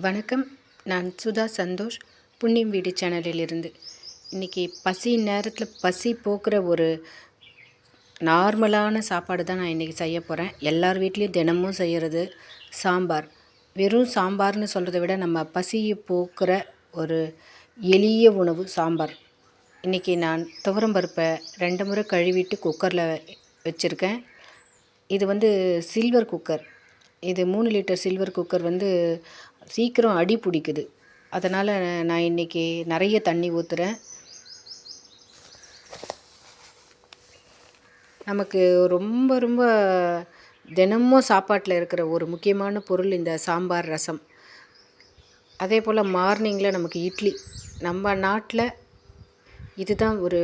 வணக்கம். நான் சுதா சந்தோஷ், புண்ணியம் வீடு சேனலிலிருந்து. இன்றைக்கி பசி நேரத்தில் பசி போக்குற ஒரு நார்மலான சாப்பாடு தான் நான் இன்றைக்கி செய்ய போகிறேன். எல்லார் வீட்லேயும் தினமும் செய்கிறது சாம்பார். வெறும் சாம்பார்னு சொல்கிறத விட நம்ம பசியை போக்குற ஒரு எளிய உணவு சாம்பார். இன்றைக்கி நான் துவரம்பருப்பை 2 முறை கழுவிட்டு குக்கரில் வச்சுருக்கேன். இது சில்வர் குக்கர். இது 3 லிட்டர் சில்வர் குக்கர் சீக்கிரம் அடி பிடிக்குது. அதனால் நான் இன்றைக்கி நிறைய தண்ணி ஊற்றுறேன். நமக்கு ரொம்ப ரொம்ப தினமும் சாப்பாட்டில் இருக்கிற ஒரு முக்கியமான பொருள் இந்த சாம்பார் ரசம். அதே போல் மார்னிங்கில் நமக்கு இட்லி. நம்ம நாட்டில் இதுதான் ஒரு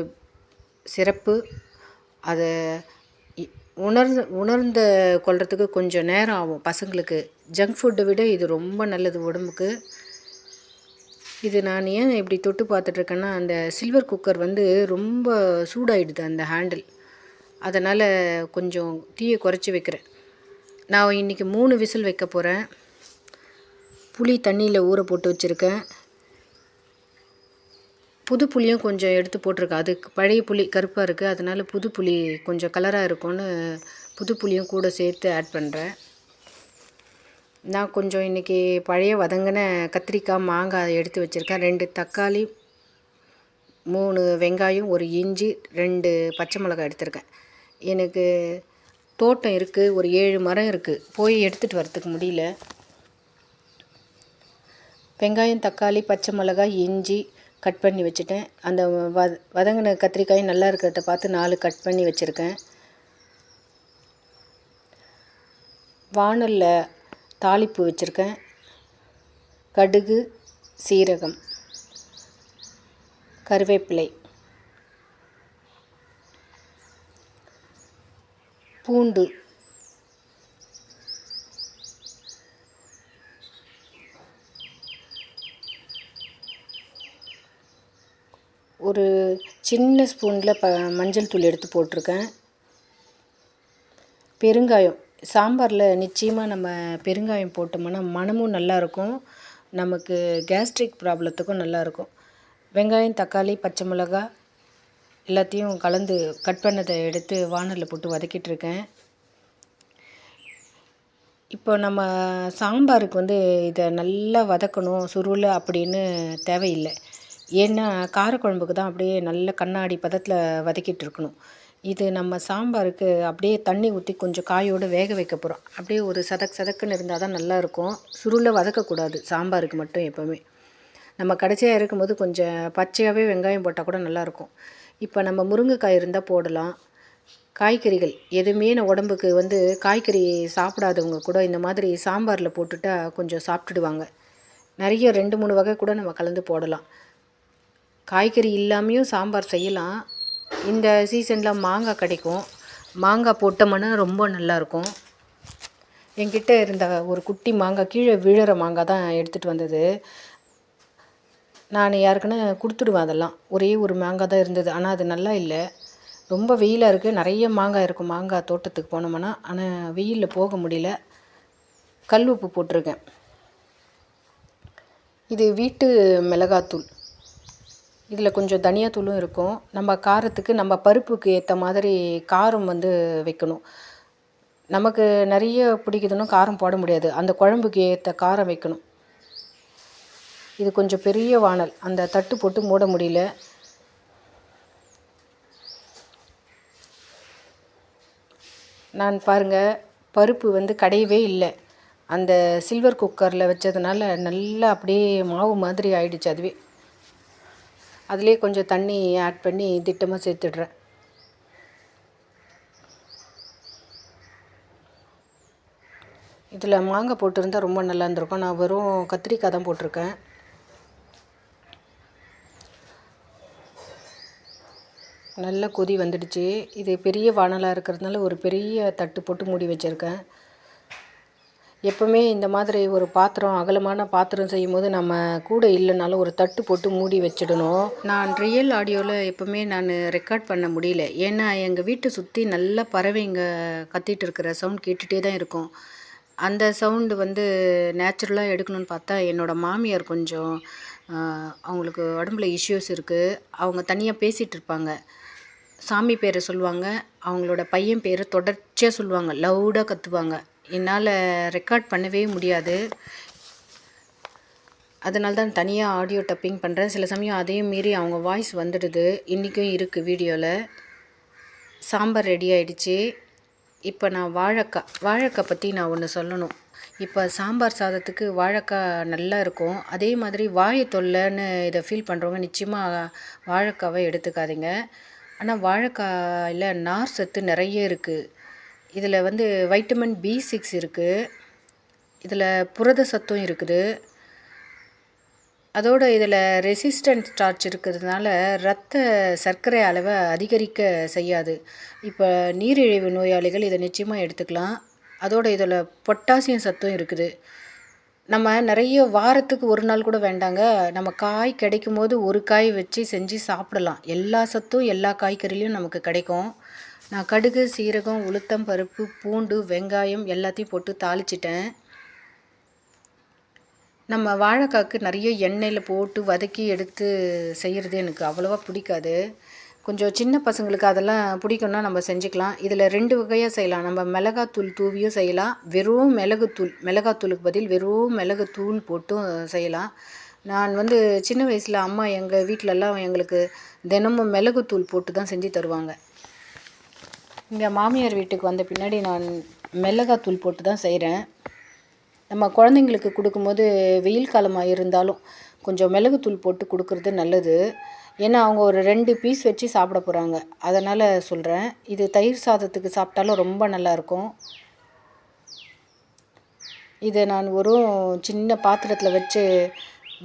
சிறப்பு. அதை உணர்ந்து கொள்கிறதுக்கு கொஞ்சம் நேரம் ஆகும் பசங்களுக்கு. ஜங்க் ஃபுட்டை விட இது ரொம்ப நல்லது உடம்புக்கு. இது நான் ஏன் இப்படி தொட்டு பார்த்துட்ருக்கேன்னா, அந்த சில்வர் குக்கர் ரொம்ப சூடாயிடுது அந்த ஹேண்டில். அதனால் கொஞ்சம் தீயை குறைச்சி வைக்கிறேன். நான் இன்றைக்கி 3 விசில் வைக்க போகிறேன். புளி தண்ணியில் ஊற போட்டு வச்சுருக்கேன். புது புளியும் கொஞ்சம் எடுத்து போட்டிருக்கேன். அது பழைய புளி கருப்பாக இருக்குது, அதனால் புது புளி கொஞ்சம் கலராக இருக்கும்னு புது புளியும் கூட சேர்த்து ஆட் பண்ணுறேன். நான் கொஞ்சம் இன்றைக்கி பழைய வதங்கின கத்திரிக்காய், மாங்காய் எடுத்து வச்சுருக்கேன். 2 தக்காளி, 3 வெங்காயம், 1 இஞ்சி, 2 பச்சை மிளகாய் எடுத்திருக்கேன். எனக்கு தோட்டம் இருக்குது, ஒரு 7 மரம் இருக்குது. போய் எடுத்துகிட்டு வரத்துக்கு முடியல. வெங்காயம், தக்காளி, பச்சை மிளகாய், இஞ்சி கட் பண்ணி வச்சுட்டேன். அந்த வதங்கின கத்திரிக்காயும் நல்லா இருக்கிறத பார்த்து 4 கட் பண்ணி வச்சுருக்கேன். வாணலில் தாளிப்பு வச்சுருக்கேன். கடுகு, சீரகம், கருவேப்பிலை, பூண்டு, ஒரு சின்ன ஸ்பூனில் மஞ்சள் தூள் எடுத்து போட்டிருக்கேன். பெருங்காயம். சாம்பாரில் நிச்சயமாக நம்ம பெருங்காயம் போட்டோம்னா மணமும் நல்லாயிருக்கும், நமக்கு கேஸ்ட்ரிக் ப்ராப்ளத்துக்கும் நல்லாயிருக்கும். வெங்காயம், தக்காளி, பச்சை மிளகாய் எல்லாத்தையும் கலந்து கட் பண்ணதை எடுத்து வாணலில் போட்டு வதக்கிட்டுருக்கேன். இப்போ நம்ம சாம்பாருக்கு இதை நல்லா வதக்கணும் சுருள அப்படின்னு தேவையில்லை. ஏன்னா காரக்குழம்புக்கு தான் அப்படியே நல்ல கண்ணாடி பதத்தில் வதக்கிட்டு இருக்கணும். இது நம்ம சாம்பாருக்கு அப்படியே தண்ணி ஊற்றி கொஞ்சம் காயோடு வேக வைக்க போகிறோம். அப்படியே ஒரு சதக்குன்னு இருந்தால் தான் நல்லாயிருக்கும். சுருளை வதக்கக்கூடாது சாம்பாருக்கு மட்டும் எப்போவுமே. நம்ம கடைசியாக இருக்கும்போது கொஞ்சம் பச்சையாகவே வெங்காயம் போட்டால் கூட நல்லாயிருக்கும். இப்போ நம்ம முருங்கைக்காய் இருந்தால் போடலாம். காய்கறிகள் எதுவுமே உடம்புக்கு காய்கறி சாப்பிடாதவங்க கூட இந்த மாதிரி சாம்பாரில் போட்டுட்டா கொஞ்சம் சாப்பிட்டுடுவாங்க. நிறைய 2-3 வகை கூட நம்ம கலந்து போடலாம். காய்கறி இல்லாமையும் சாம்பார் செய்யலாம். இந்த சீசனில் மாங்காய் கிடைக்கும். மாங்காய் போட்டோம்னா ரொம்ப நல்லாயிருக்கும். என்கிட்ட இருந்த ஒரு குட்டி மாங்காய், கீழே விழுற மாங்காய் தான் எடுத்துகிட்டு வந்தது. நான் யாருக்குன்னா கொடுத்துடுவேன். அதெல்லாம் ஒரே ஒரு மாங்காய் தான் இருந்தது. ஆனால் அது நல்லா இல்லை. ரொம்ப வெயிலாக இருக்குது. நிறைய மாங்காய் இருக்கும் மாங்காய் தோட்டத்துக்கு போனோம்னா. ஆனால் வெயிலில் போக முடியல. கல் உப்பு போட்டிருக்கேன். இது வீட்டு மிளகாத்தூள். இதில் கொஞ்சம் தனியாத்தூளும் இருக்கும். நம்ம காரத்துக்கு, நம்ம பருப்புக்கு ஏற்ற மாதிரி காரம் வைக்கணும். நமக்கு நிறைய பிடிக்குதுன்னு காரம் போட முடியாது. அந்த குழம்புக்கு ஏற்ற காரம் வைக்கணும். இது கொஞ்சம் பெரிய வாணல், அந்த தட்டு போட்டு மூட முடியல. நான் பாருங்கள், பருப்பு கடையவே இல்லை. அந்த சில்வர் குக்கரில் வச்சதுனால நல்லா அப்படியே மாவு மாதிரி ஆயிடுச்சு. அதிலே கொஞ்சம் தண்ணி ஆட் பண்ணி திட்டமாக சேர்த்துடுறேன். இதில் மாங்காய் போட்டிருந்தால் ரொம்ப நல்லா இருந்திருக்கும். நான் வெறும் கத்திரிக்காய் தான் போட்டிருக்கேன். நல்லா கொதி வந்துடுச்சு. இது பெரிய வாணலாக இருக்கிறதுனால ஒரு பெரிய தட்டு போட்டு மூடி வச்சுருக்கேன். எப்போவுமே இந்த மாதிரி ஒரு பாத்திரம், அகலமான பாத்திரம் செய்யும்போது நம்ம கூட இல்லைனாலும் ஒரு தட்டு போட்டு மூடி வச்சிடணும். நான் ரியல் ஆடியோவில் எப்போவுமே நான் ரெக்கார்ட் பண்ண முடியல. ஏன்னா எங்கள் வீட்டை சுற்றி நல்ல பறவைங்க கத்திட்டு இருக்கிற சவுண்ட் கேட்டுகிட்டே தான் இருக்கும். அந்த சவுண்டு வந்து நேச்சுரலாக எடுக்கணும்னு பார்த்தா என்னோடய மாமியார் கொஞ்சம் அவங்களுக்கு உடம்புல இஷ்யூஸ் இருக்குது. அவங்க தனியாக பேசிகிட்டு இருப்பாங்க. சாமி பேரை சொல்லுவாங்க. அவங்களோட பையன் பேரை தொடர்ச்சியாக சொல்லுவாங்க. லவுடாக கத்துவாங்க. என்னால் ரெக்கார்ட் பண்ணவே முடியாது. அதனால தான் தனியாக ஆடியோ டப்பிங் பண்ணுறேன். சில சமயம் அதையும் மீறி அவங்க வாய்ஸ் வந்துடுது. இன்றைக்கும் இருக்குது வீடியோவில். சாம்பார் ரெடி ஆகிடுச்சு. இப்போ நான் வாழைக்காய் பற்றி நான் ஒன்று சொல்லணும். இப்போ சாம்பார் சாதத்துக்கு வாழைக்காய் நல்லா இருக்கும். அதே மாதிரி வாயை தொல்லைன்னு இதை ஃபீல் பண்ணுறவங்க நிச்சயமாக வாழைக்காவை எடுத்துக்காதீங்க. ஆனால் வாழைக்காயில் நார் சத்து நிறைய இருக்குது. இதில் வந்து வைட்டமின் B6 இருக்குது. இதில் புரத சத்தும் இருக்குது. அதோடு இதில் ரெசிஸ்டன்ட் ஸ்டார்ச் இருக்கிறதுனால இரத்த சர்க்கரை அளவை அதிகரிக்க செய்யாது. இப்போ நீரிழிவு நோயாளிகள் இதை நிச்சயமாக எடுத்துக்கலாம். அதோடு இதில் பொட்டாசியம் சத்தும் இருக்குது. நம்ம நிறைய வாரத்துக்கு ஒரு நாள் கூட வேண்டாங்க. நம்ம காய் கிடைக்கும் போது ஒரு காய் வச்சு செஞ்சு சாப்பிடலாம். எல்லா சத்தும் எல்லா காய்கறிலையும் நமக்கு கிடைக்கும். நான் கடுகு, சீரகம், உளுத்தம் பருப்பு, பூண்டு, வெங்காயம் எல்லாத்தையும் போட்டு தாளிச்சிட்டேன். நம்ம வாழைக்காய்க்கு நிறைய எண்ணெயில் போட்டு வதக்கி எடுத்து செய்கிறது எனக்கு அவ்வளோவா பிடிக்காது. கொஞ்சம் சின்ன பசங்களுக்கு அதெல்லாம் பிடிக்கும்னா நம்ம செஞ்சுக்கலாம். இதில் 2 வகையாக செய்யலாம். நம்ம மிளகாத்தூள் தூவியும் செய்யலாம். வெறும் மிளகாத்தூளுக்கு பதில் வெறும் மிளகுத்தூள் போட்டும் செய்யலாம். நான் வந்து சின்ன வயசில் அம்மா எங்கள் வீட்டிலலாம் எங்களுக்கு தினமும் மிளகுத்தூள் போட்டு தான் செஞ்சு தருவாங்க. இங்கே மாமியார் வீட்டுக்கு வந்த பின்னாடி நான் மிளகாத்தூள் போட்டு தான் செய்கிறேன். நம்ம குழந்தைங்களுக்கு கொடுக்கும்போது வெயில் காலமாக இருந்தாலும் கொஞ்சம் மிளகுத்தூள் போட்டு கொடுக்குறது நல்லது. ஏன்னா அவங்க ஒரு 2 பீஸ் வச்சு சாப்பிட போகிறாங்க. அதனால் சொல்கிறேன். இது தயிர் சாதத்துக்கு சாப்பிட்டாலும் ரொம்ப நல்லாயிருக்கும். இதை நான் ஒரு சின்ன பாத்திரத்தில் வச்சு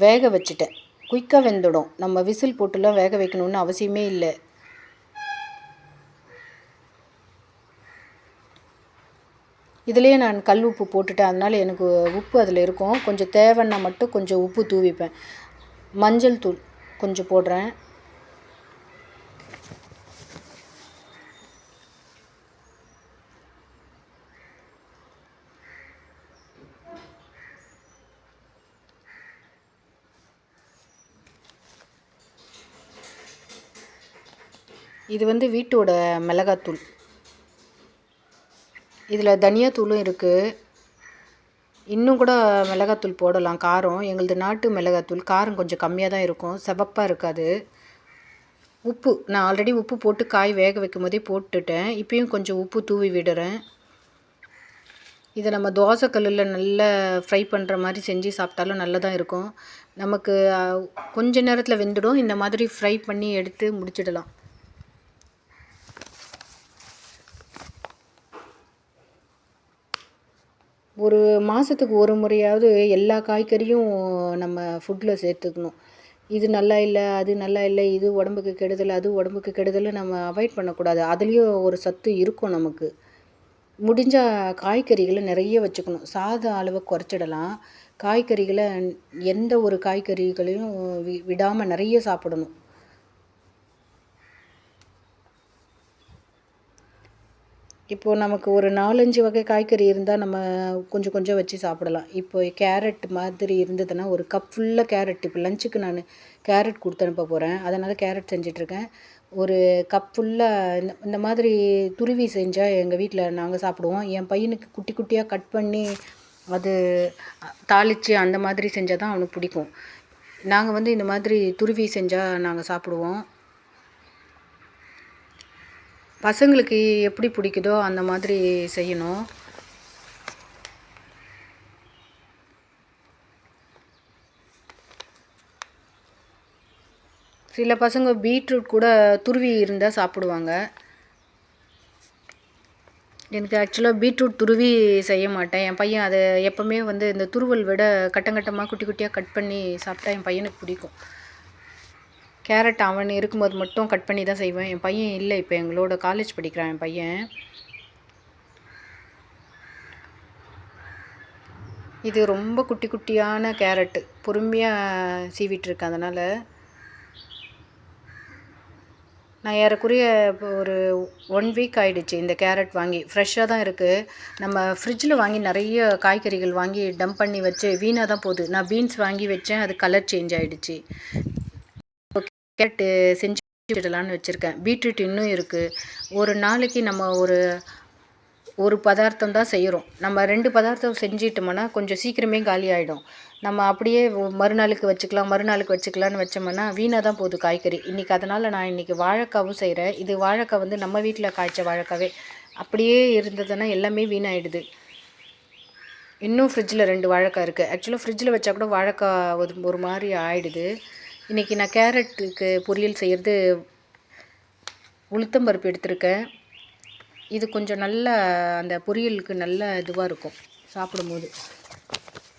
வேக வச்சுட்டேன். குயிக்காக வெந்துடும். நம்ம விசில் போட்டுலாம் வேக வைக்கணுன்னு அவசியமே இல்லை. இதுலேயே நான் கல் உப்பு போட்டுட்டேன். அதனால் எனக்கு உப்பு அதில் இருக்கும். கொஞ்சம் தேவைன்னா மட்டும் கொஞ்சம் உப்பு தூவிப்பேன். மஞ்சள் தூள் கொஞ்சம் போடுறேன். இது வந்து வீட்டோட மிளகாத்தூள். இதில் தனியாத்தூளும் இருக்குது. இன்னும் கூட மிளகாத்தூள் போடலாம். காரம் எங்களது நாட்டு மிளகாத்தூள். காரம் கொஞ்சம் கம்மியாக தான் இருக்கும். சிவப்பாக இருக்காது. உப்பு நான் ஆல்ரெடி உப்பு போட்டு காய் வேக வைக்கும் போதே போட்டுட்டேன். இப்போயும் கொஞ்சம் உப்பு தூவி விடுறேன். இதை நம்ம தோசை கல்லில் நல்லா ஃப்ரை பண்ணுற மாதிரி செஞ்சு சாப்பிட்டாலும் நல்லதாக இருக்கும். நமக்கு கொஞ்ச நேரத்தில் வெந்துடும். இந்த மாதிரி ஃப்ரை பண்ணி எடுத்து முடிச்சிடலாம். ஒரு மாதத்துக்கு ஒரு முறையாவது எல்லா காய்கறியும் நம்ம ஃபுட்டில் சேர்த்துக்கணும். இது நல்லா இல்லை, அது நல்லா இல்லை, இது உடம்புக்கு கெடுதல், அது உடம்புக்கு கெடுதல்னு நம்ம அவாய்ட் பண்ணக்கூடாது. அதுலேயும் ஒரு சத்து இருக்கும் நமக்கு. முடிஞ்சால் காய்கறிகளை நிறைய வச்சுக்கணும். சாத அளவை குறைச்சிடலாம். காய்கறிகளை எந்த ஒரு காய்கறிகளையும் விடாமல் நிறைய சாப்பிடணும். இப்போது நமக்கு ஒரு 4-5 வகை காய்கறி இருந்தால் நம்ம கொஞ்சம் கொஞ்சம் வச்சு சாப்பிடலாம். இப்போ கேரட் மாதிரி இருந்ததுன்னா ஒரு கப் ஃபுல்லாக கேரட். இப்போ லஞ்சுக்கு நான் கேரட் கொடுத்து அனுப்ப போகிறேன். அதனால் கேரட் செஞ்சிட்ருக்கேன். ஒரு கப் ஃபுல்லாக இந்த மாதிரி துருவி செஞ்சால் எங்கள் வீட்டில் நாங்கள் சாப்பிடுவோம். என் பையனுக்கு குட்டி குட்டியாக கட் பண்ணி அது தாளித்து அந்த மாதிரி செஞ்சால் தான் அவனுக்கு பிடிக்கும். நாங்கள் வந்து இந்த மாதிரி துருவி செஞ்சால் நாங்கள் சாப்பிடுவோம். பசங்களுக்கு எப்படி பிடிக்குதோ அந்த மாதிரி செய்யணும். சில பசங்க பீட்ரூட் கூட துருவி இருந்தால் சாப்பிடுவாங்க. எனக்கு ஆக்சுவலாக பீட்ரூட் துருவி செய்ய மாட்டேன். என் பையன் அதை எப்போவுமே வந்து இந்த துருவல் விட கட்டங்கட்டமாக குட்டி குட்டியாக கட் பண்ணி சாப்பிட்டா என் பையனுக்கு பிடிக்கும். கேரட் அவன் இருக்கும்போது மட்டும் கட் பண்ணி தான் செய்வேன். என் பையன் இல்லை, இப்போ எங்களோட காலேஜ் படிக்கிறான் என் பையன். இது ரொம்ப குட்டி குட்டியான கேரட்டு, பொறுமையாக சீவிட்டுருக்கேன். அதனால் நான் ஏறக்குறைய இப்போ ஒரு 1 வீக் ஆகிடுச்சு இந்த கேரட் வாங்கி. ஃப்ரெஷ்ஷாக தான் இருக்குது. நம்ம ஃப்ரிட்ஜில் வாங்கி நிறைய காய்கறிகள் வாங்கி டம்ப் பண்ணி வச்சு வீணாக தான் போகுது. நான் பீன்ஸ் வாங்கி வச்சேன், அது கலர் சேஞ்ச் ஆகிடுச்சு. கேரட்டு செஞ்சு விடலான்னு வச்சுருக்கேன். பீட்ரூட் இன்னும் இருக்குது. ஒரு நாளைக்கு நம்ம ஒரு பதார்த்தம் தான் செய்கிறோம். நம்ம 2 பதார்த்தம் செஞ்சிட்டோம்னா கொஞ்சம் சீக்கிரமே காலி ஆகிடும். நம்ம அப்படியே மறுநாளுக்கு வச்சுக்கலான்னு வச்சோம்னா வீணாக தான் போகுது காய்கறி. அதனால் நான் இன்றைக்கி வாழைக்காவும் செய்கிறேன். இது வாழைக்காய் வந்து நம்ம வீட்டில் காய்ச்ச வாழைக்காவே. அப்படியே இருந்ததுன்னா எல்லாமே வீணாகிடுது. இன்னும் ஃப்ரிட்ஜில் 2 வாழைக்காய் இருக்குது. ஆக்சுவலாக ஃப்ரிட்ஜில் வச்சா கூட வாழைக்காய் ஒரு மாதிரி ஆகிடுது. இன்றைக்கி நான் கேரட்டுக்கு பொரியல் செய்கிறது உளுத்தம்பருப்பு எடுத்திருக்கேன். இது கொஞ்சம் நல்ல அந்த பொரியலுக்கு நல்ல இதுவாக இருக்கும் சாப்பிடும்போது.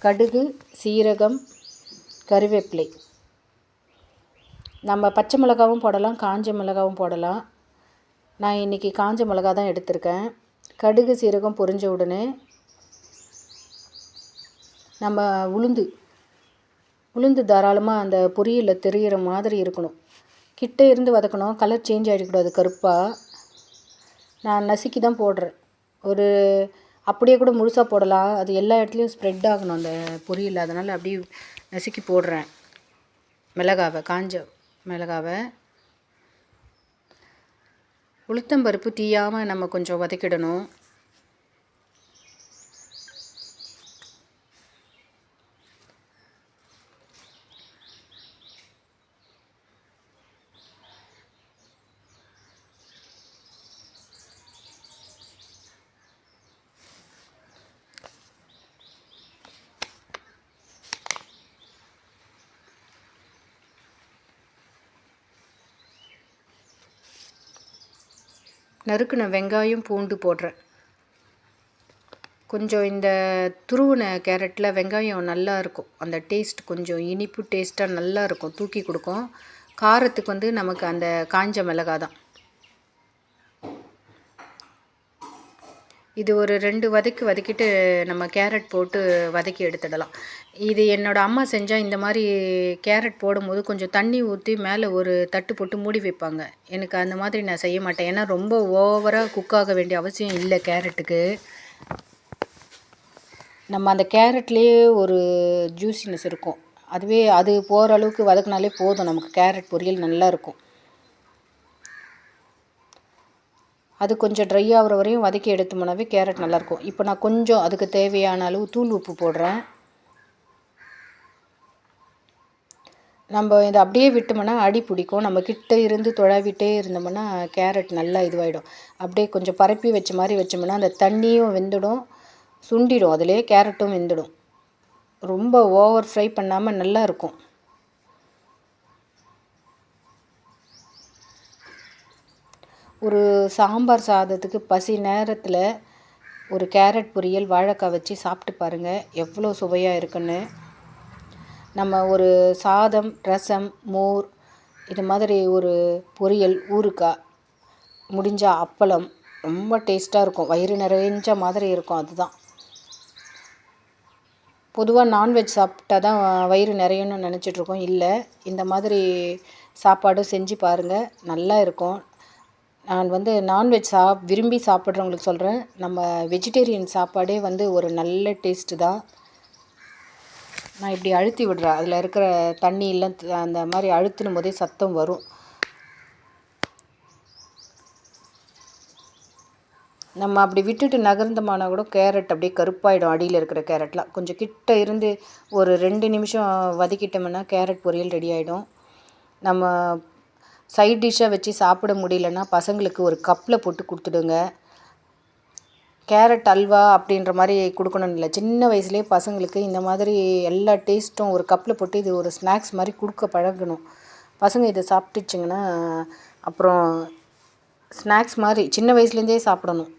கடுகு, சீரகம், கருவேப்பிலை. நம்ம பச்சை மிளகாவும் போடலாம், காஞ்ச மிளகாவும் போடலாம். நான் இன்றைக்கி காஞ்ச மிளகா தான் எடுத்திருக்கேன். கடுகு, சீரகம் பொரிஞ்ச உடனே நம்ம உளுந்து தாராளமாக அந்த பொரியலில் தெரிகிற மாதிரி இருக்கணும். கிட்டே இருந்து வதக்கணும். கலர் சேஞ்ச் ஆகிடக்கூடாது கருப்பாக. நான் நசுக்கி தான் போடுறேன். அப்படியே கூட முழுசாக போடலாம். அது எல்லா இடத்துலையும் ஸ்ப்ரெட் ஆகணும் அந்த பொரியல். அதனால் அப்படியே நசுக்கி போடுறேன். காஞ்ச மிளகாவை. உளுத்தம்பருப்பு தீயாமல் நம்ம கொஞ்சம் வதக்கிடணும். நறுக்குன வெங்காயம், பூண்டு போடுறேன். கொஞ்சம் இந்த துருவின கேரட்டில் வெங்காயம் நல்லா இருக்கும். அந்த டேஸ்ட் கொஞ்சம் இனிப்பு டேஸ்ட்டாக நல்லா இருக்கும், தூக்கி கொடுக்கும். காரத்துக்கு வந்து நமக்கு அந்த காஞ்ச மிளகாய் தான். இது ஒரு 2 வதக்கிட்டு நம்ம கேரட் போட்டு வதக்கி எடுத்துடலாம். இது என்னோடய அம்மா செஞ்சால் இந்த மாதிரி கேரட் போடும்போது கொஞ்சம் தண்ணி ஊற்றி மேலே ஒரு தட்டு போட்டு மூடி வைப்பாங்க. எனக்கு அந்த மாதிரி நான் செய்ய மாட்டேன். ஏன்னா ரொம்ப ஓவராக குக் ஆக வேண்டிய அவசியம் இல்லை கேரட்டுக்கு. நம்ம அந்த கேரட்லேயே ஒரு ஜூஸினஸ் இருக்கும். அது போகிற அளவுக்கு வதக்கினாலே போதும். நமக்கு கேரட் பொரியல் நல்லாயிருக்கும். அது கொஞ்சம் ட்ரை ஆகிற வரையும் வதக்கி எடுத்தோம்னாவே கேரட் நல்லாயிருக்கும். இப்போ நான் கொஞ்சம் அதுக்கு தேவையான அளவு தூள் உப்பு போடுறேன். நம்ம இதை அப்படியே விட்டோம்னா அடி பிடிக்கும். நம்ம கிட்ட இருந்து தொழாவிட்டே இருந்தோம்னா கேரட் நல்லா இதுவாகிடும். அப்படியே கொஞ்சம் பரப்பி வச்ச மாதிரி வச்சோம்னா அந்த தண்ணியும் வெந்துடும், சுண்டிடும். அதிலே கேரட்டும் வெந்துடும். ரொம்ப ஓவர் ஃப்ரை பண்ணாமல் நல்லா இருக்கும். ஒரு சாம்பார் சாதத்துக்கு பசி நேரத்தில் ஒரு கேரட் பொரியல் வாழைக்காய் வச்சு சாப்பிட்டு பாருங்கள், எவ்வளோ சுவையாக இருக்குன்னு. நம்ம ஒரு சாதம், ரசம், மோர், இது மாதிரி ஒரு பொரியல், ஊறுகாய், முடிஞ்சால் அப்பளம், ரொம்ப டேஸ்ட்டாக இருக்கும். வயிறு நிறைஞ்ச மாதிரி இருக்கும். அதுதான் பொதுவாக நான்வெஜ் சாப்பிட்டா தான் வயிறு நிறையணும்னு நினச்சிட்ருக்கோம். இல்லை, இந்த மாதிரி சாப்பாடு செஞ்சு பாருங்கள், நல்லா இருக்கும். நான் வந்து நான்வெஜ் விரும்பி சாப்பிட்றவங்களுக்கு சொல்கிறேன். நம்ம வெஜிடேரியன் சாப்பாடே வந்து ஒரு நல்ல டேஸ்ட்டு தான். நான் இப்படி அழுத்தி விடுறேன். அதில் இருக்கிற தண்ணியெல்லாம் அந்த மாதிரி அழுத்தினும் போதே சத்தம் வரும். நம்ம அப்படி விட்டுட்டு நகர்ந்தமான கூட கேரட் அப்படியே கருப்பாயிடும். அடியில் இருக்கிற கேரட்லாம் கொஞ்சம் கிட்ட இருந்து ஒரு 2 நிமிஷம் வதக்கிட்டோம்னா கேரட் பொரியல் ரெடி ஆகிடும். நம்ம சைட் டிஷ்ஷாக வச்சு சாப்பிட முடியலன்னா பசங்களுக்கு ஒரு கப்பில் போட்டு கொடுத்துடுங்க. கேரட் அல்வா அப்படின்ற மாதிரி கொடுக்கணும்னு இல்லை. சின்ன வயசுலேயே பசங்களுக்கு இந்த மாதிரி எல்லா டேஸ்ட்டும் ஒரு கப்பில் போட்டு இது ஒரு ஸ்நாக்ஸ் மாதிரி கொடுக்க பழகணும். பசங்க இதை சாப்பிட்டுச்சிங்கன்னா அப்புறம் ஸ்நாக்ஸ் மாதிரி சின்ன வயசுலேருந்தே சாப்பிடணும்.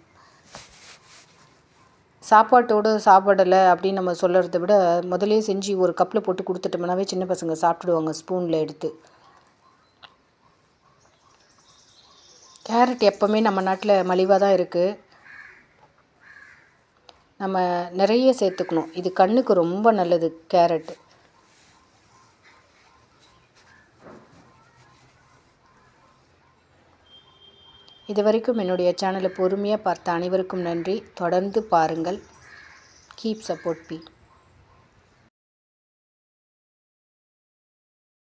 சாப்பாட்டோடு சாப்பிடலை அப்படின்னு நம்ம சொல்கிறத விட முதலே செஞ்சு ஒரு கப்பில் போட்டு கொடுத்துட்டோம்னாவே சின்ன பசங்க சாப்பிட்டுடுவாங்க ஸ்பூனில் எடுத்து. கேரட் எப்போவுமே நம்ம நாட்டில் மலிவாக தான் இருக்குது. நம்ம நிறைய சேர்த்துக்கணும். இது கண்ணுக்கு ரொம்ப நல்லது கேரட்டு. இது வரைக்கும் என்னுடைய சேனலை பொறுமையாக பார்த்த அனைவருக்கும் நன்றி. தொடர்ந்து பாருங்கள். Keep support me.